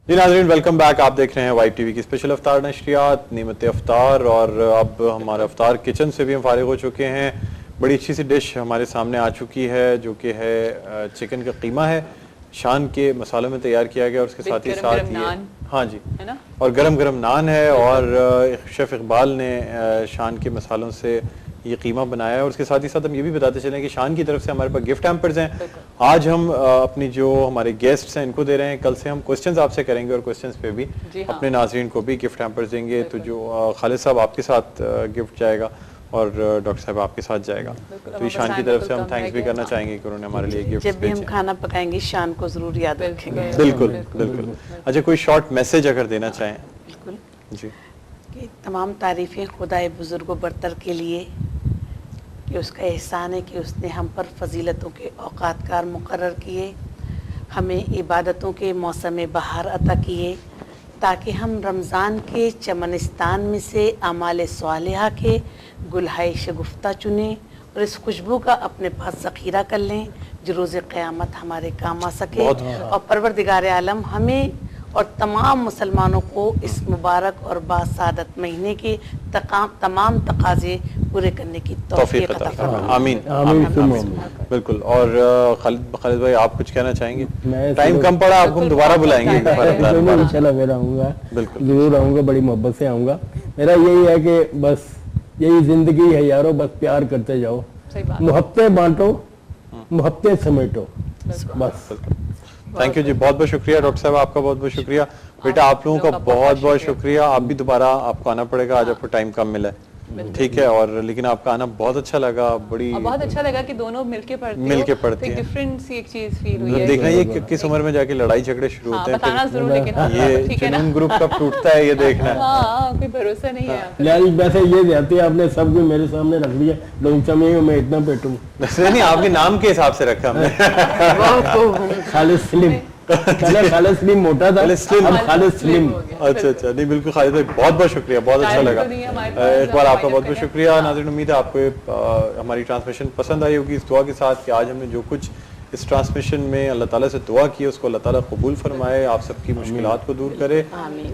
جی ناظرین welcome back. آپ دیکھ رہے ہیں وائٹ ٹی وی کی اسپیشل افطار نشریات نعمت افطار, اور اب ہمارا افطار کچن سے بھی ہم فارغ ہو چکے ہیں. بڑی اچھی سی ڈش ہمارے سامنے آ چکی ہے جو کہ ہے چکن کا قیمہ ہے, شان کے مسالوں میں تیار کیا گیا, اور اس کے ساتھ ہی ساتھ یہ ہاں جی اور گرم گرم نان ہے, اور شیف اقبال نے شان کے مسالوں سے یہ قیمہ بنایا ہے. اور اس کے ساتھ ہی ساتھ ہم یہ بھی بتاتے چلیں کہ شان کی طرف سے ہمارے پاس گفٹ ہیمپرز ہیں. آج ہم اپنی جو ہمارے گیسٹس ہیں ان کو دے رہے ہیں, کل سے ہم کوسچنز آپ سے کریں گے اور کوسچنز پہ بھی اپنے ناظرین کو بھی گفٹ ہیمپرز دیں گے. تو جو خالد صاحب آپ کے ساتھ گفٹ جائے گا اور ڈاکٹر صاحب آپ کے ساتھ جائے گا. تو شان کی طرف سے ہم تھینکس بھی کرنا چاہیں گے کہ انہوں نے ہمارے لیے گفٹ جب بھی ہم کھانا پکائیں گے شان کو ضرور یاد رکھیں گے. بالکل بالکل. اچھا کوئی شارٹ میسج اگر دینا چاہیں. بالکل جی. کہ تمام تعریفیں خدائے بزرگ و برتر کے لیے کہ اس کا احسان ہے کہ اس نے ہم پر فضیلتوں کے اوقات کار مقرر کیے, ہمیں عبادتوں کے موسم بہار عطا کیے تاکہ ہم رمضان کے چمنستان میں سے اعمال صالحہ کے گلہائے شگفتہ چنیں اور اس خوشبو کا اپنے پاس ذخیرہ کر لیں جو روز قیامت ہمارے کام آ سکے. اور پروردگار عالم ہمیں اور تمام مسلمانوں کو اس مبارک اور باسعادت مہینے کے تمام تقاضے پورے کرنے کی توفیق عطا فرمائے. آمین آمین. بالکل. اور خالد بھائی آپ کچھ کہنا چاہیں گے؟ ٹائم کم پڑا, آپ کو ہم دوبارہ بلائیں گے. انشاءاللہ میں آؤں گا, ضرور آؤں گا, بڑی محبت سے آؤں گا. میرا یہی ہے کہ بس یہی زندگی ہے یارو, بس پیار کرتے جاؤ, محبتیں بانٹو, محبتیں سمیٹو, بس. تھینک یو جی, بہت بہت شکریہ. ڈاکٹر صاحب آپ کا بہت بہت شکریہ. بیٹا آپ لوگوں کا بہت بہت شکریہ. آپ بھی دوبارہ آپ کو آنا پڑے گا, آج آپ کو ٹائم کم ملا ہے, ٹھیک ہے. اور لیکن آپ کا آنا بہت اچھا لگا, بہت اچھا لگا کہ دونوں مل کے پڑھتے ہیں. ڈیفرنٹ سی ایک چیز فیل ہوئی ہے. دیکھنا یہ کس عمر میں جا کے لڑائی جھگڑے شروع ہوتے ہیں, بتانا ضرور, لیکن یہ جنون گروپ کب ٹوٹتا ہے یہ دیکھنا ہے. ہاں کوئی بھروسہ نہیں ہے. ویسے یہ جاتے آپ نے سب کو میرے سامنے رکھ دیا, لوگ سمجھیں میں اتنا پیٹوں. نہیں, آپ کے نام کے حساب سے رکھا ہم نے. خالد سلیم, خالد سلیم موٹا تھا, اب خالد سلیم. اچھا اچھا, نہیں بالکل خالد بھائی بہت بہت شکریہ, بہت اچھا لگا. ایک بار آپ کا بہت بہت شکریہ. ناظرین امید ہے آپ کو ہماری ٹرانسمیشن پسند آئی ہوگی, اس دعا کے ساتھ کہ آج ہم نے جو کچھ اس ٹرانسمیشن میں اللہ تعالیٰ سے دعا کی اس کو اللہ تعالیٰ قبول فرمائے, آپ سب کی مشکلات کو دور کرے,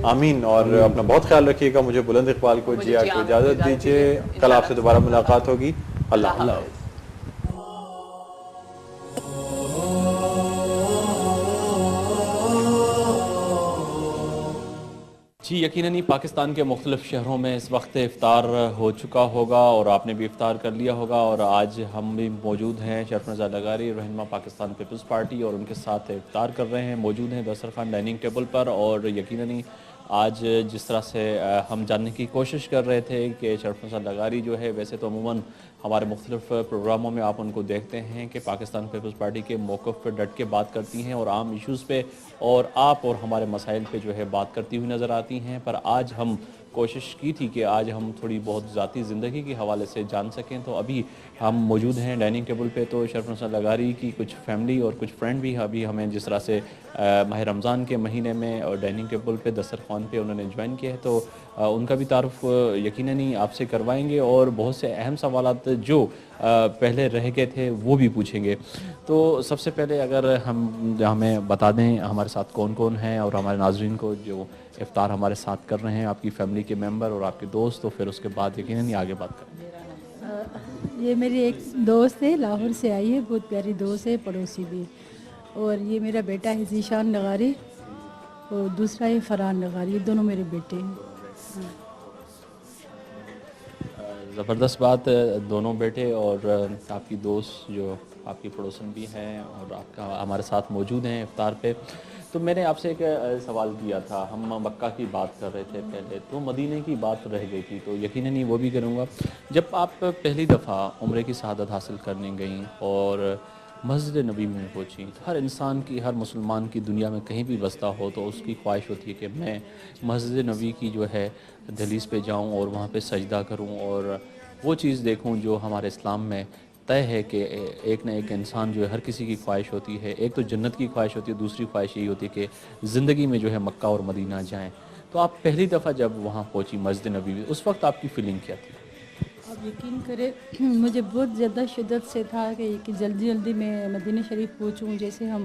آمین. اور اپنا بہت خیال رکھیے گا. مجھے بلند اقبال کو جی کو اجازت دیجیے, کل آپ سے دوبارہ ملاقات ہوگی. اللہ حافظ. جی یقیناً پاکستان کے مختلف شہروں میں اس وقت افطار ہو چکا ہوگا اور آپ نے بھی افطار کر لیا ہوگا. اور آج ہم بھی موجود ہیں, شرف رضا لغاری رہنما پاکستان پیپلز پارٹی, اور ان کے ساتھ افطار کر رہے ہیں, موجود ہیں دسترخوان ڈائننگ ٹیبل پر. اور یقیناً آج جس طرح سے ہم جاننے کی کوشش کر رہے تھے کہ شرف رضا لغاری جو ہے, ویسے تو عموماً ہمارے مختلف پروگراموں میں آپ ان کو دیکھتے ہیں کہ پاکستان پیپلز پارٹی کے موقف پہ ڈٹ کے بات کرتی ہیں اور عام ایشوز پہ اور آپ اور ہمارے مسائل پہ جو ہے بات کرتی ہوئی نظر آتی ہیں. پر آج ہم کوشش کی تھی کہ آج ہم تھوڑی بہت ذاتی زندگی کے حوالے سے جان سکیں. تو ابھی ہم موجود ہیں ڈائننگ ٹیبل پہ, تو شرف رضا لغاری کی کچھ فیملی اور کچھ فرینڈ بھی ابھی ہمیں جس طرح سے ماہ رمضان کے مہینے میں اور ڈائننگ ٹیبل پہ دسترخوان پہ انہوں نے جوائن کیا ہے, تو ان کا بھی تعارف یقیناً آپ سے کروائیں گے اور بہت سے اہم سوالات جو پہلے رہ گئے تھے وہ بھی پوچھیں گے. تو سب سے پہلے اگر ہمیں بتا دیں ہمارے ساتھ کون کون ہیں اور ہمارے ناظرین کو جو افطار ہمارے ساتھ کر رہے ہیں, آپ کی فیملی کے ممبر اور آپ کے دوست, تو پھر اس کے بعد یقیناً آگے بات کریں. یہ میری ایک دوست ہے, لاہور سے آئی ہے, بہت پیاری دوست ہے, پڑوسی بھی. اور یہ میرا بیٹا ہے ذیشان لغاری, اور دوسرا ہے فرحان لغاری, یہ دونوں میرے بیٹے ہیں. زبردست بات, دونوں بیٹے اور آپ کی دوست جو آپ کی پڑوسن بھی ہیں اور آپ کا ہمارے ساتھ موجود ہیں افطار پہ. تو میں نے آپ سے ایک سوال کیا تھا, ہم مکہ کی بات کر رہے تھے پہلے, تو مدینہ کی بات رہ گئی تھی, تو یقیناً وہ بھی کروں گا. جب آپ پہلی دفعہ عمرے کی سعادت حاصل کرنے گئیں اور مسجد نبی میں پہنچی, ہر انسان کی, ہر مسلمان کی دنیا میں کہیں بھی بستا ہو تو اس کی خواہش ہوتی ہے کہ میں مسجد نبی کی جو ہے دہلیز پہ جاؤں اور وہاں پہ سجدہ کروں اور وہ چیز دیکھوں جو ہمارے اسلام میں طے ہے کہ ایک نہ ایک انسان جو ہے ہر کسی کی خواہش ہوتی ہے. ایک تو جنت کی خواہش ہوتی ہے, دوسری خواہش یہی ہوتی ہے کہ زندگی میں جو ہے مکہ اور مدینہ جائیں. تو آپ پہلی دفعہ جب وہاں پہنچی مسجد نبی میں, اس وقت آپ کی فیلنگ کیا تھی؟ آپ یقین کریں مجھے بہت زیادہ شدت سے تھا کہ جلدی جلدی میں مدینہ شریف پہنچوں. جیسے ہم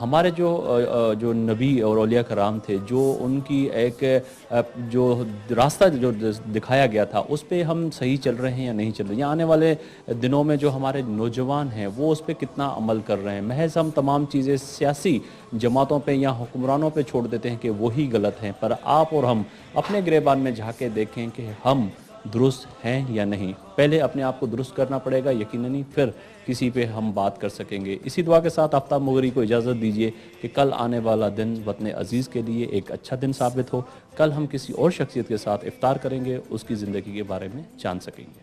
ہمارے جو نبی اور اولیاء کرام تھے، جو ان کی ایک جو راستہ جو دکھایا گیا تھا، اس پہ ہم صحیح چل رہے ہیں یا نہیں چل رہے ہیں، یا آنے والے دنوں میں جو ہمارے نوجوان ہیں وہ اس پہ کتنا عمل کر رہے ہیں؟ محض ہم تمام چیزیں سیاسی جماعتوں پہ یا حکمرانوں پہ چھوڑ دیتے ہیں کہ وہی غلط ہیں، پر آپ اور ہم اپنے گریبان میں جھانکے دیکھیں کہ ہم درست ہیں یا نہیں۔ پہلے اپنے آپ کو درست کرنا پڑے گا یقیناً، پھر کسی پہ ہم بات کر سکیں گے۔ اسی دعا کے ساتھ آفتاب مغری کو اجازت دیجیے کہ کل آنے والا دن وطن عزیز کے لیے ایک اچھا دن ثابت ہو۔ کل ہم کسی اور شخصیت کے ساتھ افطار کریں گے، اس کی زندگی کے بارے میں جان سکیں گے۔